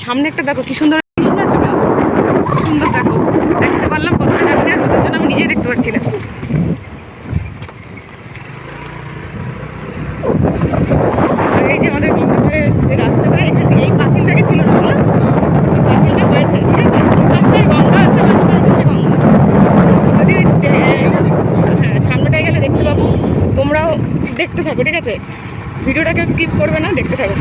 সামনে একটা দেখো কি সুন্দর শোনাচ্ছ, সুন্দর দেখো, দেখতে পারলাম কতটা জানি না, ওদের জন্য আমি নিজেই দেখতে পাচ্ছি না। আর এই যে আমাদের গঙ্গাধারের যে রাস্তাটা, এখানে এই পাঁচিলটাকে ছিল না, বলো পাঁচিলটা হয়েছে, ঠিক আছে, পাঁচটায় গঙ্গা আছে, পাঁচটার পাশে গঙ্গা। যদি হ্যাঁ সামনেটায় গেলে দেখতে পাবো, তোমরাও দেখতে থাকো, ঠিক আছে, ভিডিওটাকে স্কিপ করবে না, দেখতে থাকো।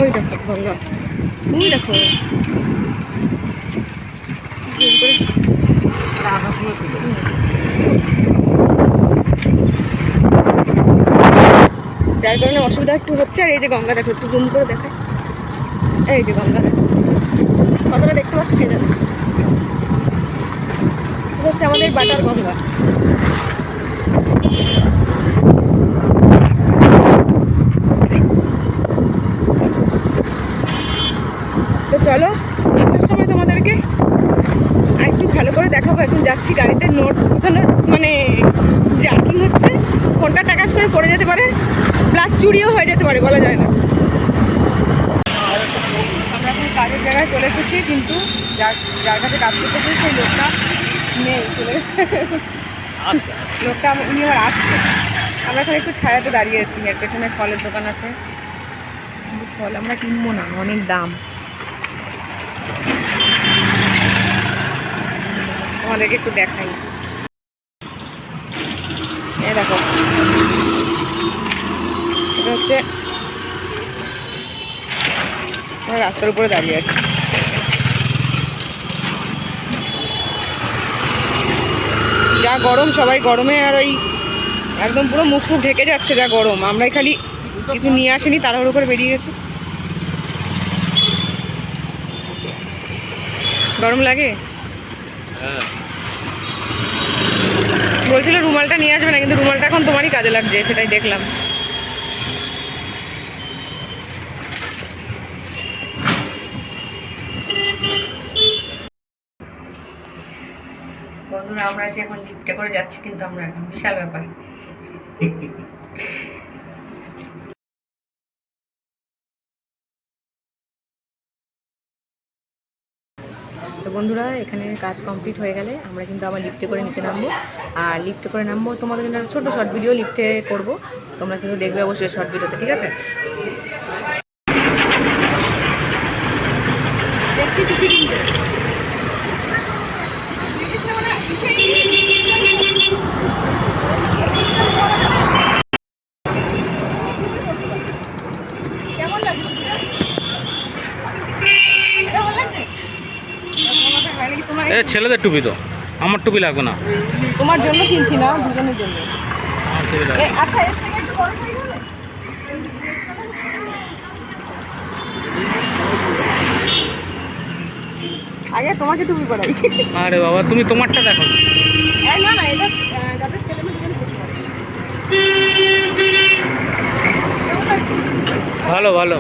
ওই দেখো গঙ্গা, ওই দেখো যার কারণে অসুবিধা একটু হচ্ছে। আর এই যে গঙ্গা দেখো, একটু জুম করে দেখো, এই যে গঙ্গা দেখো, কতটা দেখতে পাচ্ছি কে জানে। এটা হচ্ছে আমাদের বাটার গঙ্গা। তো চলো, আসার সময় তোমাদেরকে একটু ভালো করে দেখাবো। এখন যাচ্ছি, গাড়িতে নোট বোঝানো, মানে জার্কিং হচ্ছে, ফোনটা টাকাস করে পড়ে যেতে পারে, প্লাস চুরিও হয়ে যেতে পারে, বলা যায় না। আমরা এখন কাজের জায়গায় চলে এসেছি, কিন্তু যার কাছে কাজ করতে চাই সেই লোকটা নেই, চলে লোকটা উনি আবার আসছে। আমরা এখন একটু ছায়াতে দাঁড়িয়েছি, এর পেছনে ফলের দোকান আছে, কিন্তু ফল আমরা কিনবো না, অনেক দাম। তোমাদেরকে একটু দেখাই, এই দেখো, এটা হচ্ছে রাস্তার উপরে দাঁড়িয়ে আছে। যা গরম, সবাই গরমে আর ওই একদম পুরো মুখ ফুক ঢেকে যাচ্ছে, যা গরম। আমরাই খালি কিছু নিয়ে আসিনি, তাড়াহুড়ো করে বেরিয়ে গেছি। গরম লাগে, বলছিল রুমালটা নিয়ে আসবে না, কিন্তু রুমালটা এখন তোমারই কাজে লাগছে, সেটাই দেখলাম। বন্ধুরা, আমরা আছি এখন লিফটে করে যাচ্ছি, কিন্তু আমরা এখন বিশাল ব্যাপার। তো বন্ধুরা, এখানে কাজ কমপ্লিট হয়ে গেলে আমরা কিন্তু আবার লিফটে করে নিচে নামবো। আর লিফটে করে নামবো, তোমাদের জন্য ছোটো শর্ট ভিডিও লিফটে করব, তোমরা কিন্তু দেখবে অবশ্যই শর্ট ভিডিওতে, ঠিক আছে। ছেলেদের টুপি তো, আমার টুপি লাগবে না। তোমার জন্য কিনছি না, দুজনের জন্য। আচ্ছা, আগে তোমাকে টুপি পরাই। আরে বাবা, তুমি তোমারটা দেখো না। না, এটা যাতে ছেলে মেয়ে দুজন করতে পারে। ভালো ভালো।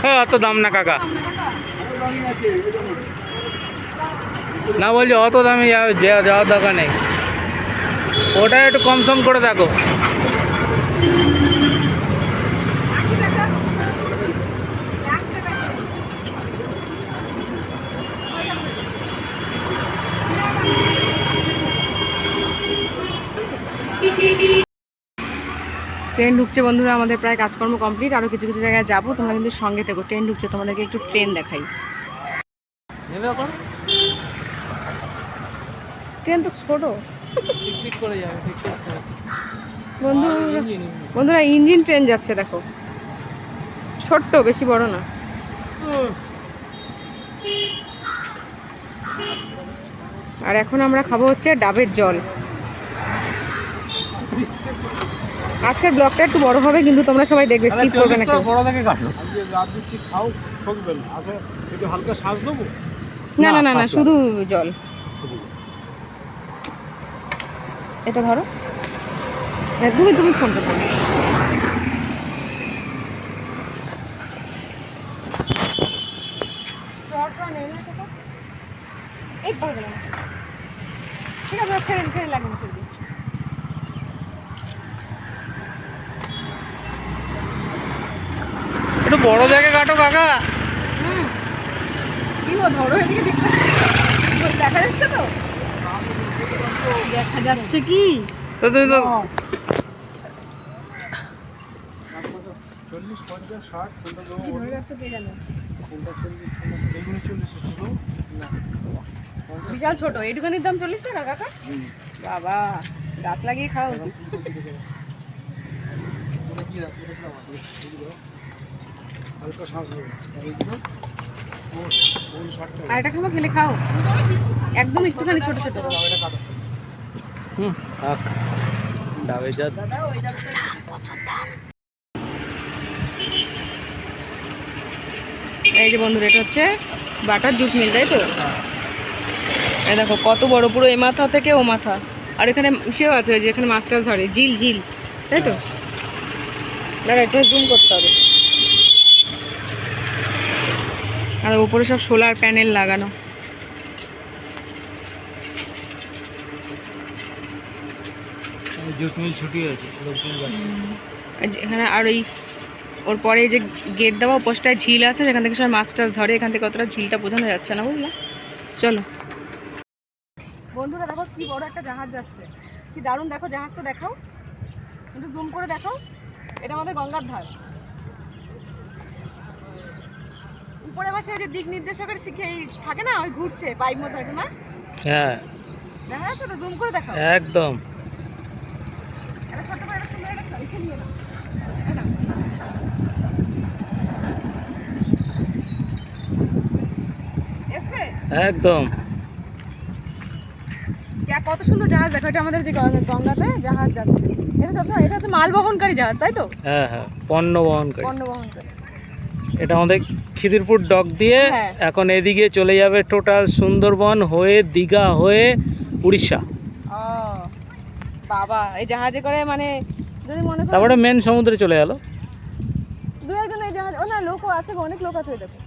হ্যাঁ, অত দাম না কাকা, না বলছি অত দামে যাওয়ার দরকার নেই, ওটা একটু কম সম করে দেখো। ট্রেন ঢুকছে বন্ধুরা, আমাদের প্রায় কাজকর্ম কমপ্লিট, আরও কিছু কিছু জায়গায় যাবো, তোমরা কিন্তু সঙ্গে থেকো। ট্রেন ঢুকছে, তোমাদেরকে একটু ট্রেন দেখাই। ট্রেন তো ছোটো বন্ধুরা, ইঞ্জিন ট্রেন যাচ্ছে দেখো, ছোট্ট, বেশি বড় না। আর এখন আমরা খাবো হচ্ছে ডাবের জল। আজকের ব্লগটা একটু বড় হবে, কিন্তু তোমরা সবাই দেখবে, স্কিপ করবে না কেউ। না না না না, শুধু জল। এটা ধরো, তুমি ফোনটা ধরো। এই পড়ে গেলাম। ঠিক আছে, ছেড়ে ছেড়ে লাগবে না, ছেড়ে দিই। একটু বড় জায়গায় কাটো কাকা। কি গো, ধরো এদিকে, দেখতে দেখা যাচ্ছে তো? দেখা যাচ্ছে কি? তো তুমি তো 40, 50, 60, কোনটা দেবো? ধরে রাখতে কে জানে? কোনটা 40, এইগুলো 40 ছিল না। বিশাল ছোট, এইটুখানির দাম 40 টাকা কাকা? বাবা, গাছ লাগিয়ে খাওয়া উচিত। এটা কি রাখবো? এটা আমাদের এইগুলো হালকা শ্বাস হবে। আর এইগুলো ওই 60 টাকা। আর এটা খাবো, খেলে খাও একদম একটুখানি ছোট ছোট। এটা কাটো। থাক ডাবে যা দাদা ওই ডাবটা এই যে বন্ধুরা, এটা হচ্ছে বাটার জুট মিল, তাই তো? এই দেখো কত বড়, পুরো এ মাথা থেকে ও মাথা। আর এখানে সেও আছে, ওই যে এখানে মাছ টাছ ধরে, ঝিল ঝিল, তাই তো? দাঁড়া, একটু জুম করতে হবে। আর উপরে সব সোলার প্যানেল লাগানো। জুট মিল ছুটি হয়েছে, লোকজন যাচ্ছে। এখানে আর ওই ওর পরে যে গেট দেওয়া পোস্টায় ঝিল আছে, যেখান থেকে সবাই মাছ টাছ ধরে। এখান থেকে কতটা ঝিলটা বোঝানো যাচ্ছে না, বুঝলে? চলো বন্ধুরা, দেখো কি বড় একটা জাহাজ যাচ্ছে, কি দারুণ। দেখো জাহাজটা, দেখাও একটু জুম করে দেখাও। এটা আমাদের গঙ্গার ধার। উপরে বসে ওই যে দিক নির্দেশকের শিখে থাকে না, ওই ঘুরছে পাইপ মতো, এটা না? হ্যাঁ দেখা যাচ্ছে তো? জুম করে দেখাও একদম। এটা ছোট্ট করে, এটা সুন্দর, এটা রেখে নিয়ে নাও। এই নাও। এসছে? একদম কত সুন্দর জাহাজ, দেখো। এটা আমাদের যে গঙ্গাতে জাহাজ যাচ্ছে। এটা হচ্ছে মাল বহনকারী জাহাজ, তাই তো? হ্যাঁ হ্যাঁ, পণ্য বহনকারী। পণ্য বহনকারী। এটা আমাদের খিদিরপুর ডক দিয়ে হ্যাঁ। এখন এদিকে চলে যাবে টোটাল সুন্দরবন হয়ে, দীঘা হয়ে, উড়িষ্যা। ও বাবা, এই জাহাজে করে মানে যদি মনে করো তারপরে মেন সমুদ্রে চলে গেল। দু একজন এই জাহাজ, ও না, লোকও আছে, অনেক লোক আছে। দেখো,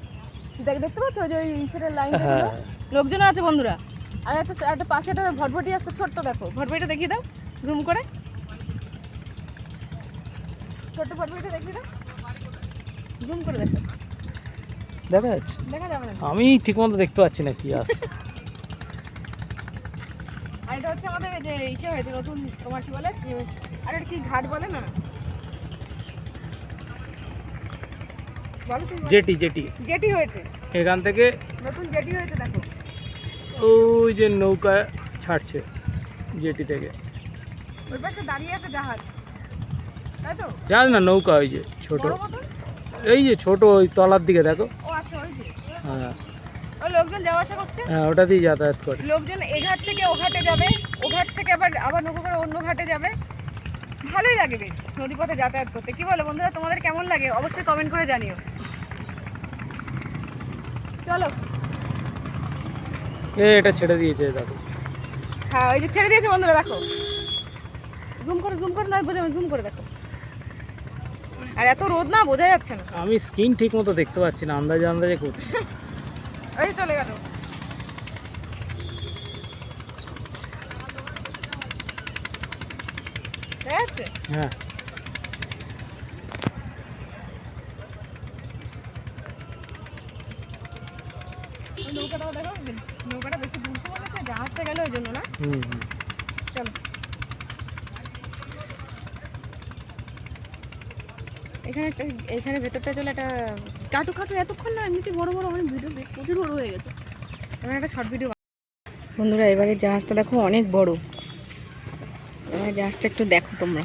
দেখতে পাচ্ছ ওই যে ওই ইসের লাইন, হ্যাঁ লোকজনও আছে বন্ধুরা। আর একটা পাশে একটা ভটভটি আসছে ছোট্ট, দেখো ভটভটিটা দেখিয়ে দাও জুম করে। ছোট্ট ভটভটিটা দেখিয়ে দাও, জুম করে দেখো। দেখা যাচ্ছে? দেখা যাবে না। আমি ঠিকমতো দেখতে পাচ্ছি না কি আসছে। আর এটা হচ্ছে আমাদের এই যে ইসে হয়েছে নতুন, তোমার কি বলে, আর এটা কি ঘাট বলে না, বলো তুমি বলো। জেটি জেটি জেটি হয়েছে, এখান থেকে নতুন জেটি হয়েছে, দেখো। ওই যে নৌকা ছাড়ছে জেটি থেকে। ওই পাশে দাঁড়িয়ে আছে জাহাজ, তাই তো? জানো না, নৌকা ওই যে ছোট, বড় মতন? এই যে ছোট, ওই তলার দিকে দেখো। ও আচ্ছা, ওই যে হ্যাঁ ওই লোকজন যাওয়া আসা করছে। হ্যাঁ, ওটা দিয়ে যাতায়াত করে। লোকজন এ ঘাট থেকে ও ঘাটে যাবে, ও ঘাট থেকে আবার আবার নৌকো করে অন্য ঘাটে যাবে। ভালোই লাগে বেশ নদীপথে যাতায়াত করতে। কি বলো বন্ধুরা, তোমাদের কেমন লাগে অবশ্যই কমেন্ট করে জানিও। চলো। এটা ছেড়ে দিয়েছে দেখো। হ্যাঁ, ওই যে ছেড়ে দিয়েছে বন্ধুরা, দেখো। জুম করে নয়, বোঝা, জুম করে দেখো। আর এত রোদ না, বোঝা যাচ্ছে না। আমি স্ক্রিন ঠিক মতো দেখতে পাচ্ছি না, আন্দাজে আন্দাজে করছি। ওই চলে গেল। দেখা যাচ্ছে? হ্যাঁ ওই নৌকাটাও দেখো, নৌকাটা বেশি দূর মনে হচ্ছে, জাহাজটা গেল ওই জন্য না। হুম। চলো, এখানে একটা, এখানে ভেতরটা চলে একটা কাটু কাটু, এতক্ষণ না, এমনিতে বড় বড় অনেক ভিডিও, প্রচুর বড় হয়ে গেছে। এবার একটা শর্ট ভিডিও। বন্ধুরা, এবারে জাহাজটা দেখো অনেক বড়। এবার জাহাজটা একটু দেখো তোমরা।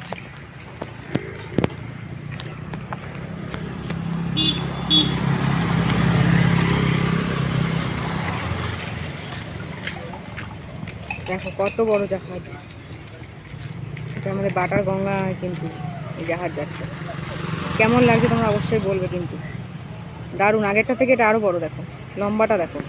দেখো কত বড় জাহাজ। এটা আমাদের বাটার গঙ্গা কিন্তু এই জাহাজ যাচ্ছে। কেমন লাগছে তোমরা অবশ্যই বলবে কিন্তু। দারুণ, আগেরটা থেকে এটা আরো বড়, দেখো লম্বাটা দেখো।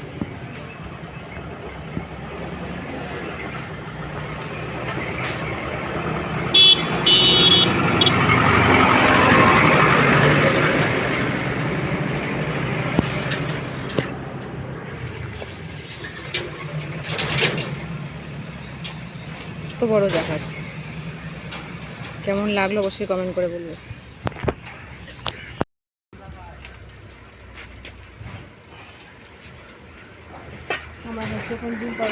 বড় জাহাজ। কেমন লাগলো অবশ্যই কমেন্ট করে বলবে। আমরা হচ্ছে এখন দিন পর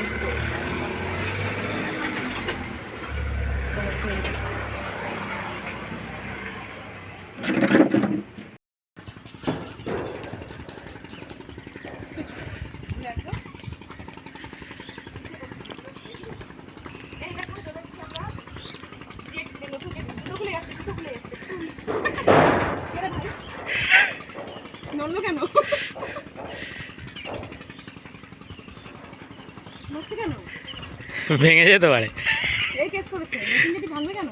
নড়লো কেন? নড়ছে কেন? ভেঙে যেতে পারে এই কেস করেছে, নতুন যেটি ভাঙবে কেন?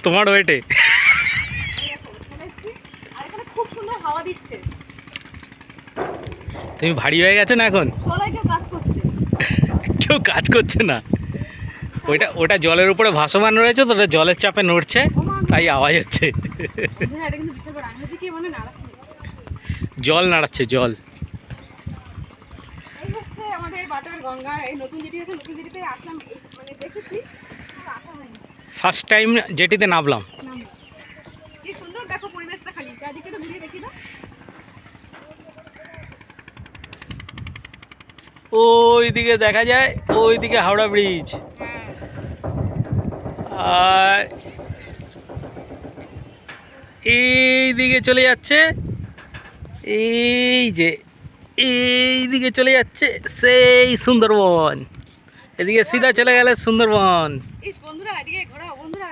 তোমার ওয়েটে। এই দেখো, এখানে এসছি, আর এখানে খুব সুন্দর হাওয়া দিচ্ছে। তুমি ভারী হয়ে গেছো না এখন? তলায় কেউ কাজ করছে। কেউ কাজ করছে না, ওটা জলের উপরে ভাসমান রয়েছে তো, ওটা জলের চাপে নড়ছে, তাই আওয়াজ হচ্ছে। বন্ধুরা, এটা কিন্তু বিশাল বড় আঙ্গুজি কি মানে নাড়াচ্ছে। জল নাড়াচ্ছে জল। এই হচ্ছে আমাদের বাটার গঙ্গা, এই নতুন যেটি আছে, নতুন যেটিতে আসলাম, মানে দেখেছি, কিন্তু আসা হয়নি। ফার্স্ট টাইম যেটিতে নামলাম। নামলাম। কি সুন্দর দেখো পরিবেশটা, খালি চারদিকে তো ঘুরিয়ে দেখি না। ওইদিকে দেখা যায়, ওইদিকে হাওড়া ব্রিজ, হ্যাঁ, আর এইদিকে চলে যাচ্ছে, এইদিকে চলে যাচ্ছে সেই সুন্দরবন। এদিকে সিধা চলে গেলে সুন্দরবন। ইস বন্ধুরা, এদিকে ঘোরাও বন্ধুরা,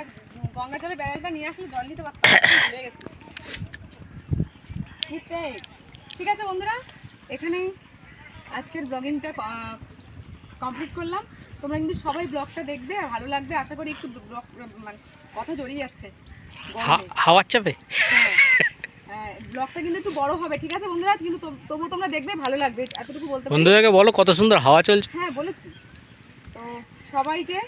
গঙ্গা জলে ব্যারেলটা নিয়ে আসলে জল নিতে পারতাম, ভুলে গেছি। মিস্টেক। ঠিক আছে বন্ধুরা, এখানেই আজকের ব্লগিংটা কমপ্লিট করলাম। তোমরা কিন্তু সবাই ব্লগটা দেখবে, আর ভালো লাগবে আশা করি। একটু ব্লগ মানে কথা জড়িয়ে যাচ্ছে গরমে। হাওয়ার চাপে। হ্যাঁ, ব্লগটা কিন্তু একটু বড় হবে, ঠিক আছে বন্ধুরা, কিন্তু তবুও তোমরা দেখবে, ভালো লাগবে, এতটুকু বলতে পারি। বন্ধুদেরকে বলো কত সুন্দর হাওয়া চলছে। হ্যাঁ বলেছি তো। সবাইকে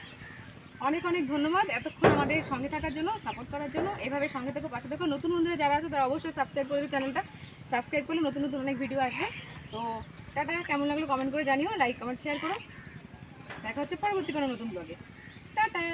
অনেক অনেক ধন্যবাদ এতক্ষণ আমাদের সঙ্গে থাকার জন্য, সাপোর্ট করার জন্য। এভাবে সঙ্গে থেকো, পাশে থেকো। নতুন বন্ধুরা যারা আছে তারা অবশ্যই সাবস্ক্রাইব করে দিও চ্যানেলটা। সাবস্ক্রাইব করলে নতুন নতুন অনেক ভিডিও আসবে। তো টাটা, কেমন লাগলো কমেন্ট করে জানিও, লাইক কমেন্ট শেয়ার করো। দেখা হচ্ছে পরবর্তী কোনো নতুন ব্লগে। টাটা।